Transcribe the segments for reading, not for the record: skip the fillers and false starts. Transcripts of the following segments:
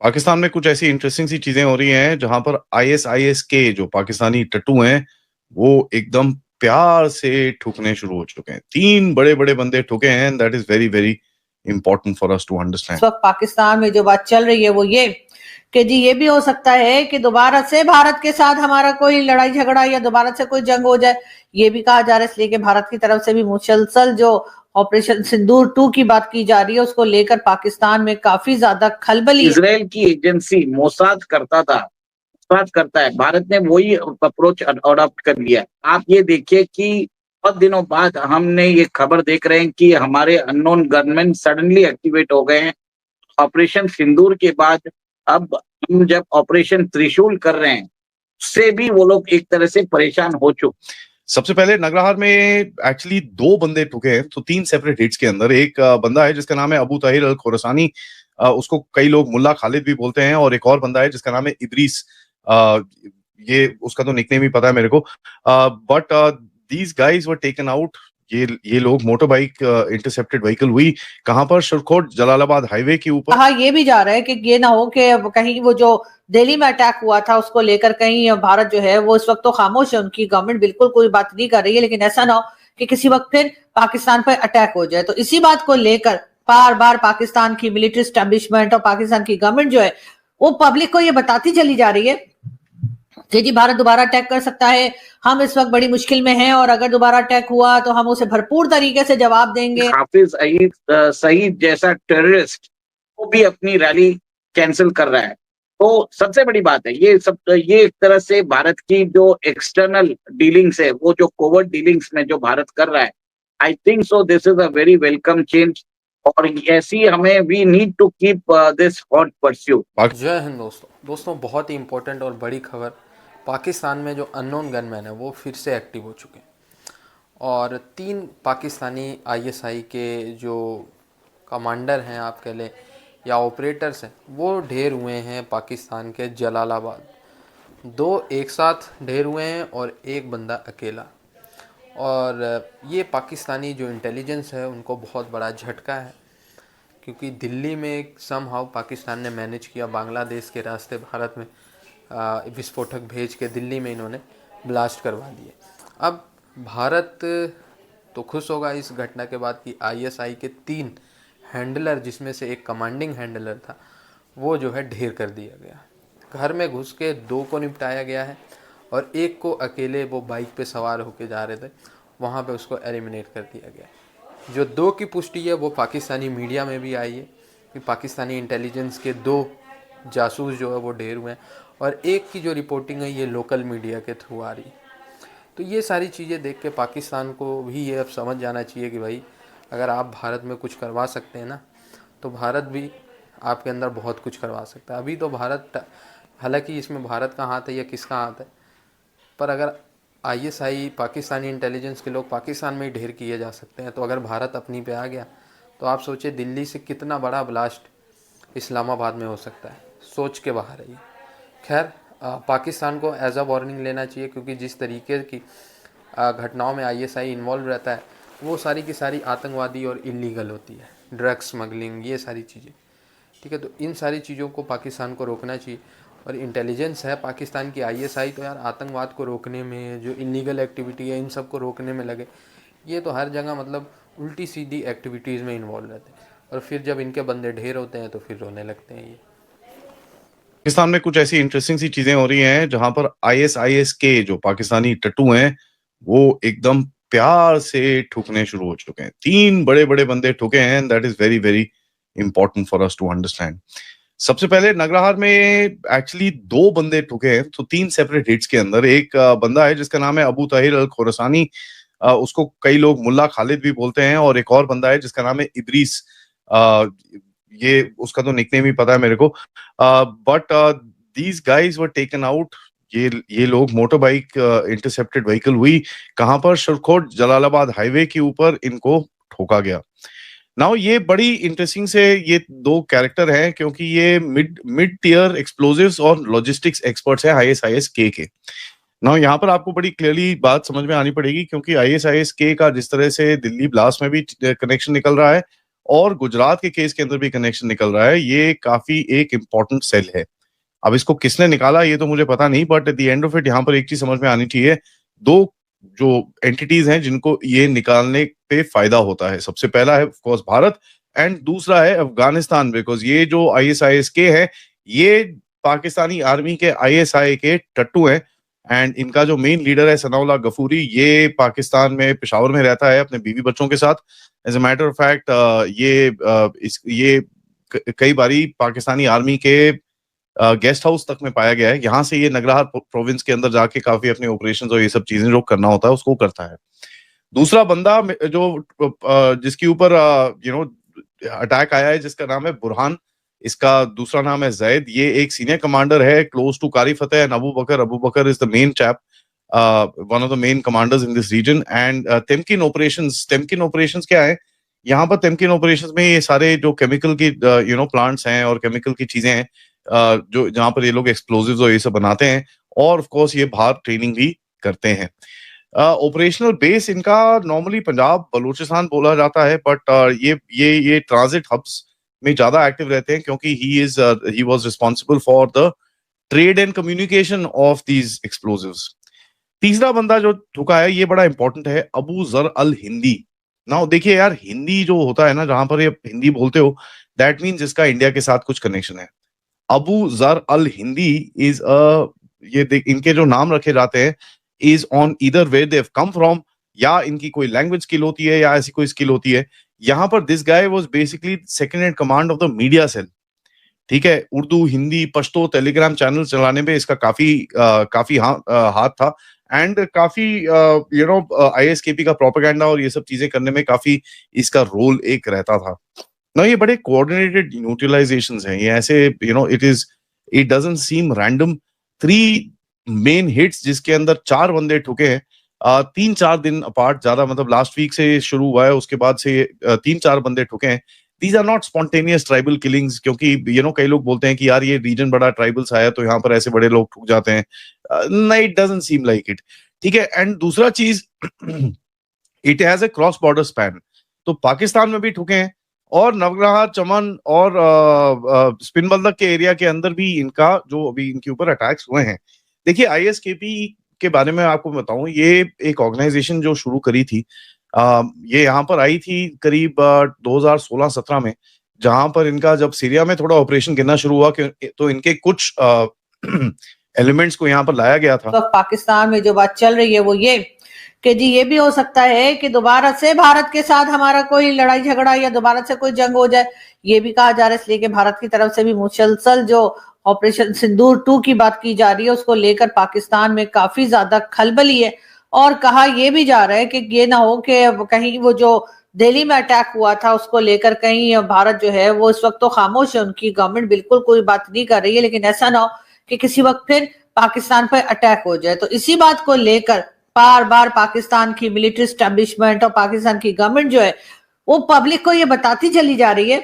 पाकिस्तान में कुछ ऐसी इंटरेस्टिंग सी चीजें हो रही हैं जहां पर आईएसआईएस के जो पाकिस्तानी टट्टू हैं वो एकदम प्यार से ठुकने शुरू हो चुके हैं। 3 बड़े बड़े बंदे ठुके हैं। That is very very important for us to understand. इस वक्त पाकिस्तान में जो बात चल रही है वो ये कि जी ये भी हो सकता है कि दोबारा से भारत के साथ हमारा कोई लड़ाई झगड़ा या दोबारा से कोई जंग हो जाए। ये भी कहा जा रहा है, इसलिए कि भारत की तरफ से भी मुसलसल जो ऑपरेशन सिंदूर 2 की बात की जा रही है उसको लेकर पाकिस्तान में काफी ज्यादा खलबली। इजराइल की एजेंसी मोसाद करता था, मोसाद करता है, भारत ने वही अप्रोच अडॉप्ट कर लिया। आप ये देखिए कि बहुत दिनों बाद हमने ये खबर देख रहे हैं कि हमारे अननोन गनमैन सडनली एक्टिवेट हो गए हैं। ऑपरेशन सिंदूर के बाद अब हम जब ऑपरेशन त्रिशूल कर रहे हैं उससे भी वो लोग एक तरह से परेशान हो चुके। सबसे पहले नगरहार में एक्चुअली 2 बंदे ठुके हैं, तो 3 सेपरेट हिट्स के अंदर। एक बंदा है जिसका नाम है अबू ताहिर अल खुरासानी, उसको कई लोग मुल्ला खालिद भी बोलते हैं, और एक और बंदा है जिसका नाम है इदरीस। ये उसका तो निकनेम ही पता है मेरे को, but these guys were taken out. ये लोग मोटर बाइक इंटरसेप्टेड व्हीकल हुई कहां पर? शुरकोट जलालाबाद हाईवे के ऊपर। कहा ये भी जा रहा है कि ये ना हो कि कहीं वो जो दिल्ली में अटैक हुआ था उसको लेकर कहीं भारत जो है वो इस वक्त तो खामोश है, उनकी गवर्नमेंट बिल्कुल कोई बात नहीं कर रही है, लेकिन ऐसा ना हो कि किसी वक्त फिर पाकिस्तान पर अटैक हो जाए। तो इसी बात को लेकर बार बार पाकिस्तान की मिलिट्री स्टैब्लिशमेंट और पाकिस्तान की गवर्नमेंट जो है वो पब्लिक को ये बताती चली जा रही है कि जी भारत दोबारा अटैक कर सकता है, हम इस वक्त बड़ी मुश्किल में हैं और अगर दोबारा अटैक हुआ तो हम उसे भरपूर तरीके से जवाब देंगे। हाफिज सईद जैसा टेररिस्ट वो भी अपनी रैली कैंसिल कर रहा है। तो सबसे बड़ी बात है ये एक तरह से भारत की जो एक्सटर्नल डीलिंग्स है, वो जो कोवर्ट डीलिंग्स में जो भारत कर रहा है, I think so this is a very welcome change. और ऐसी हमें we need to keep this hot pursuit. जय हिंद दोस्तों, बहुत ही इंपॉर्टेंट और बड़ी खबर। पाकिस्तान में जो अननोन गनमैन है वो फिर से एक्टिव हो चुके हैं और 3 पाकिस्तानी आईएसआई के जो कमांडर हैं, आप कह लें, या ऑपरेटर्स हैं, वो ढेर हुए हैं पाकिस्तान के जलालाबाद। 2 एक साथ ढेर हुए हैं और एक बंदा अकेला। और ये पाकिस्तानी जो इंटेलिजेंस है उनको बहुत बड़ा झटका है, क्योंकि दिल्ली में समहाउ पाकिस्तान ने मैनेज किया बांग्लादेश के रास्ते भारत में विस्फोटक भेज के दिल्ली में इन्होंने ब्लास्ट करवा दिए। अब भारत तो खुश होगा इस घटना के बाद कि आईएसआई के 3 हैंडलर, जिसमें से एक कमांडिंग हैंडलर था, वो जो है ढेर कर दिया गया। घर में घुस के 2 को निपटाया गया है और एक को अकेले वो बाइक पे सवार होके जा रहे थे, वहाँ पे उसको एलिमिनेट कर दिया गया। जो 2 की पुष्टि है वो पाकिस्तानी मीडिया में भी आई है कि पाकिस्तानी इंटेलिजेंस के 2 जासूस जो है वो ढेर हुए हैं, और एक की जो रिपोर्टिंग है ये लोकल मीडिया के थ्रू आ रही है। तो ये सारी चीज़ें देख के पाकिस्तान को भी ये अब समझ जाना चाहिए कि भाई अगर आप भारत में कुछ करवा सकते हैं ना, तो भारत भी आपके अंदर बहुत कुछ करवा सकता है। अभी तो भारत, हालांकि इसमें भारत का हाथ है या किसका हाथ है, पर अगर आईएसआई पाकिस्तानी इंटेलिजेंस के लोग पाकिस्तान में ही ढेर किए जा सकते हैं, तो अगर भारत अपनी पे आ गया तो आप सोचिए दिल्ली से कितना बड़ा ब्लास्ट इस्लामाबाद में हो सकता है। सोच के बाहर है ये। खैर, पाकिस्तान को एज अ वार्निंग लेना चाहिए, क्योंकि जिस तरीके की घटनाओं में आईएसआई इन्वॉल्व रहता है वो सारी की सारी आतंकवादी और इलीगल होती है, ड्रग्स स्मगलिंग, ये सारी चीज़ें। ठीक है, तो इन सारी चीज़ों को पाकिस्तान को रोकना चाहिए। और इंटेलिजेंस है पाकिस्तान की आईएसआई, तो यार आतंकवाद को रोकने में, जो इलीगल एक्टिविटी है इन सब को रोकने में लगे। ये तो हर जगह मतलब उल्टी सीधी एक्टिविटीज़ में इन्वॉल्व रहते हैं, और फिर जब इनके बंदे ढेर होते हैं तो फिर रोने लगते हैं ये। पाकिस्तान में कुछ ऐसी इंटरेस्टिंग सी चीजें हो रही हैं जहां पर आईएसआईएस के जो पाकिस्तानी टट्टू हैं वो एकदम प्यार से ठुकने शुरू हो चुके हैं। 3 बड़े बड़े बंदे ठुके हैं। That is very very important for us to understand. सबसे पहले नगरहार में एक्चुअली 2 बंदे ठुके हैं, तो 3 सेपरेट हिट्स के अंदर। एक बंदा है जिसका नाम है अबू ताहिर अल खुरासानी, उसको कई लोग मुल्ला खालिद भी बोलते हैं, और एक और बंदा है जिसका नाम है इदरीस। ये उसका तो निकनेम ही पता है मेरे को, but these guys were taken out. ये लोग मोटर बाइक इंटरसेप्टेड व्हीकल हुई कहां पर? शुरकोट जलालाबाद हाईवे के ऊपर इनको ठोका गया। नाउ ये बड़ी इंटरेस्टिंग से ये 2 कैरेक्टर हैं, क्योंकि ये मिड टियर एक्सप्लोजिव्स और लॉजिस्टिक्स एक्सपर्ट्स हैं आईएसआईएस के। नाउ यहाँ पर आपको बड़ी क्लियरली बात समझ में आनी पड़ेगी, क्योंकि आईएसआईएस के का जिस तरह से दिल्ली ब्लास्ट में भी कनेक्शन निकल रहा है, और गुजरात के केस के अंदर भी कनेक्शन निकल रहा है। ये काफी एक इंपॉर्टेंट सेल है। अब इसको किसने निकाला ये तो मुझे पता नहीं, but at the end of it यहाँ पर एक चीज समझ में आनी चाहिए, दो जो एंटिटीज हैं जिनको ये निकालने पे फायदा होता है। सबसे पहला है ऑफ कोर्स भारत, एंड दूसरा है अफगानिस्तान, बिकॉज ये जो ISIS-K है ये पाकिस्तानी आर्मी के ISI के टट्टू हैं। एंड इनका जो मेन लीडर है सनाउल्लाह गफूरी, ये पाकिस्तान में पेशावर में रहता है अपने बीवी बच्चों के साथ। As a matter of fact ये कई बारी पाकिस्तानी आर्मी के गेस्ट हाउस तक में पाया गया है। यहाँ से ये नगरहार प्रोविंस के अंदर जाके काफी अपने ऑपरेशंस और ये सब चीजें जो करना होता है उसको करता है। दूसरा बंदा जो जिसके ऊपर अटैक आया है, जिसका नाम है बुरहान, इसका दूसरा नाम है जैद। ये एक सीनियर कमांडर है close to Qari Fateh and Abu Bakar is the main chap, one of the main commanders in this region. And तेमकिन ऑपरेशंस क्या है यहाँ पर? तेमकिन ऑपरेशंस में ये सारे जो केमिकल की प्लांट्स हैं और केमिकल की चीजें हैं जो जहां पर ये लोग एक्सप्लोजिव्स और ये सब बनाते हैं, और ऑफ कोर्स ये बाहर ट्रेनिंग भी करते हैं। ऑपरेशनल बेस इनका नॉर्मली पंजाब बलूचिस्तान बोला जाता है, बट ये ट्रांजिट हब्स में ज्यादा एक्टिव रहते हैं क्योंकि he was responsible for the trade and communication of these explosives. तीसरा बंदा जो ठुका है ये बड़ा इंपॉर्टेंट है, अबू जर अल हिंदी। नाउ देखिए यार, हिंदी जो होता है ना, जहां पर ये हिंदी बोलते हो, दैट मीन्स इसका इंडिया के साथ कुछ कनेक्शन है। अबू जर अल हिंदी इज इनके जो नाम रखे जाते हैं is on either way they have come from, या इनकी कोई लैंग्वेज स्किल होती है या ऐसी कोई स्किल होती है। यहाँ पर this guy was basically second in command of the media cell. ठीक है, उर्दू, हिंदी, पश्तो, टेलीग्राम चैनल चलाने में इसका काफी हाथ था, एंड काफी ISKP का प्रोपेगेंडा और ये सब चीजें करने में काफी इसका रोल एक रहता था ना। ये बड़े कोऑर्डिनेटेड यूटिलाइजेशंस हैं ये, ऐसे it doesn't seam random. 3 main hits जिसके अंदर 4 बंदे ठुके हैं 3-4 दिन अपार्ट, ज्यादा मतलब लास्ट वीक से शुरू हुआ है, उसके बाद से 3-4 बंदे ठुके हैं। These are not spontaneous tribal killings, क्योंकि कई लोग बोलते हैं कि यार ये रीजन बड़ा ट्राइबल सा है तो यहाँ पर ऐसे बड़े लोग ठुक जाते हैं। नहीं, it doesn't seem like it. ठीक है, एंड दूसरा चीज it has a cross border span, तो पाकिस्तान में भी ठुके हैं और नवग्रह, चमन और स्पिन बल्दक के एरिया के अंदर भी इनका जो अभी इनके ऊपर अटैक्स हुए हैं। देखिए, ISKP के बारे में आपको बताऊं, ये एक ऑर्गेनाइजेशन जो शुरू करी थी, ये यहाँ पर आई थी करीब 2016-17 में, जहां पर इनका जब सीरिया में थोड़ा ऑपरेशन गिरना शुरू हुआ तो इनके कुछ एलिमेंट्स को यहाँ पर लाया गया था। तो पाकिस्तान में जो बात चल रही है वो ये कि जी ये भी हो सकता है कि दोबारा से भारत के साथ हमारा कोई लड़ाई झगड़ा या दोबारा से कोई जंग हो जाए, ये भी कहा जा रहा है। इसलिए कि भारत की तरफ से भी मुसलसल जो ऑपरेशन सिंदूर 2 की बात की जा रही है उसको लेकर पाकिस्तान में काफी ज्यादा खलबली है, और कहा यह भी जा रहा है कि ये ना हो कि कहीं वो जो दिल्ली में अटैक हुआ था उसको लेकर कहीं भारत जो है वो इस वक्त तो खामोश है, उनकी गवर्नमेंट बिल्कुल कोई बात नहीं कर रही है, लेकिन ऐसा ना हो कि किसी वक्त फिर पाकिस्तान पर अटैक हो जाए। तो इसी बात को लेकर बार बार पाकिस्तान की मिलिट्री एस्टेब्लिशमेंट और पाकिस्तान की गवर्नमेंट जो है वो पब्लिक को ये बताती चली जा रही है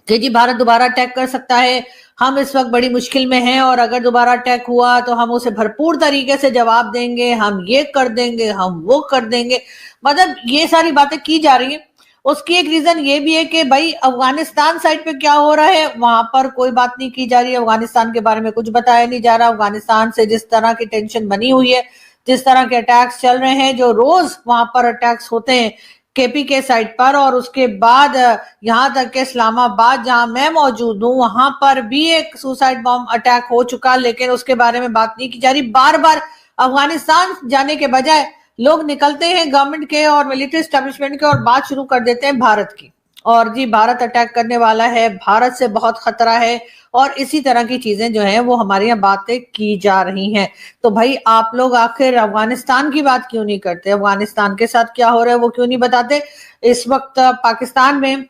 कि जी भारत दोबारा अटैक कर सकता है, हम इस वक्त बड़ी मुश्किल में हैं और अगर दोबारा अटैक हुआ तो हम उसे भरपूर तरीके से जवाब देंगे, हम ये कर देंगे, हम वो कर देंगे। मतलब ये सारी बातें की जा रही हैं। उसकी एक रीजन ये भी है कि भाई अफगानिस्तान साइड पे क्या हो रहा है वहां पर कोई बात नहीं की जा रही है, अफगानिस्तान के बारे में कुछ बताया नहीं जा रहा। अफगानिस्तान से जिस तरह की टेंशन बनी हुई है, जिस तरह के अटैक्स चल रहे हैं, जो रोज वहां पर अटैक्स होते हैं KP के साइड पर, और उसके बाद यहां तक के इस्लामाबाद जहां मैं मौजूद हूं वहां पर भी एक सुसाइड बॉम्ब अटैक हो चुका, लेकिन उसके बारे में बात नहीं की जा रही। बार बार अफगानिस्तान जाने के बजाय लोग निकलते हैं गवर्नमेंट के और मिलिट्री एस्टेब्लिशमेंट के और बात शुरू कर देते हैं भारत की, और जी भारत अटैक करने वाला है, भारत से बहुत खतरा है, और इसी तरह की चीजें जो हैं वो हमारे यहाँ बातें की जा रही हैं। तो भाई आप लोग आखिर अफगानिस्तान की बात क्यों नहीं करते, अफगानिस्तान के साथ क्या हो रहा है वो क्यों नहीं बताते। इस वक्त पाकिस्तान में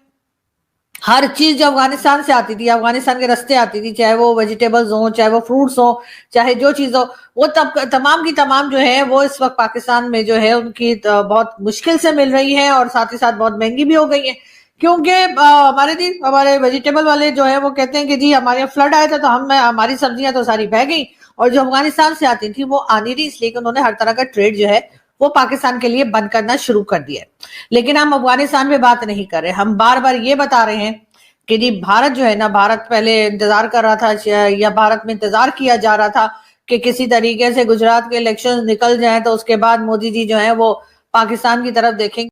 हर चीज जो अफगानिस्तान से आती थी, अफगानिस्तान के रास्ते आती थी, चाहे वो वेजिटेबल्स हो, चाहे वो फ्रूट्स हो, चाहे जो चीज हो, वो तमाम की तमाम जो है वो इस वक्त पाकिस्तान में जो है उनकी बहुत मुश्किल से मिल रही है, और साथ ही साथ बहुत महंगी भी हो गई है। क्योंकि हमारे वेजिटेबल वाले जो है वो कहते हैं कि जी हमारे फ्लड आया था तो हमारी सब्जियां तो सारी बह गई, और जो अफगानिस्तान से आती थी वो आ नहीं रही, इसलिए कि उन्होंने हर तरह का ट्रेड जो है वो पाकिस्तान के लिए बंद करना शुरू कर दिया है। लेकिन हम अफगानिस्तान में बात नहीं कर रहे, हम बार बार ये बता रहे हैं कि जी भारत जो है ना, भारत पहले इंतजार कर रहा था या भारत में इंतजार किया जा रहा था कि किसी तरीके से गुजरात के इलेक्शन निकल जाए तो उसके बाद मोदी जी जो है वो पाकिस्तान की तरफ देखेंगे।